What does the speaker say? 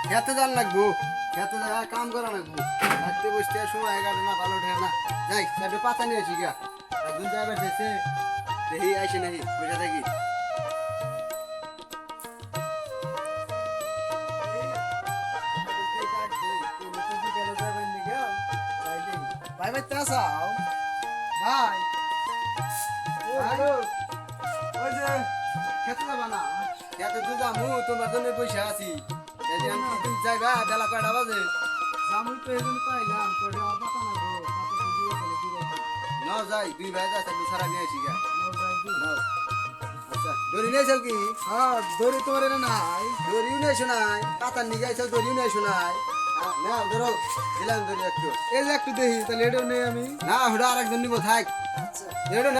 খেতে যান লাগবো, খেতে যায় কাম করা লাগবো। থাকতে বসতে সময় কাটে না, ভালো ঠেকে না। যাই চারটে পাতা নিয়ে আসি গা। একজন যাবে দেখে দেখি আসে নাকি বসে থাকি। ভাই ভাই তা চাও ভাই ওই যে খেতে যাবা না? খেতে তো যামু, তোমার জন্য পয়সা আছি। তুমি যাইবা বেলা কয়টা বাজে? জামুই তো এই জন্য পাইলাম কয়টা আর পাতা না গো পাতা তো দিয়ে গেলে দিয়ে নাও যাই, দুই ভাই যাচ্ছে, একটু সারা নিয়ে আসি গা। নাও যাই দি নাও। আচ্ছা দড়ি নিয়ে যাও কি? হ্যাঁ দড়ি তোমার এনে নাই দড়িও নিয়ে এসো নাই, পাতার নিয়ে যাইছো, দড়িও নিয়ে এসো নাই। নাও ধরো, দিলাম দড়ি একটু। এই যে একটু দেখি তাহলে এটাও নেই আমি না ওটা আর একজন নিবো, থাক। আচ্ছা এটা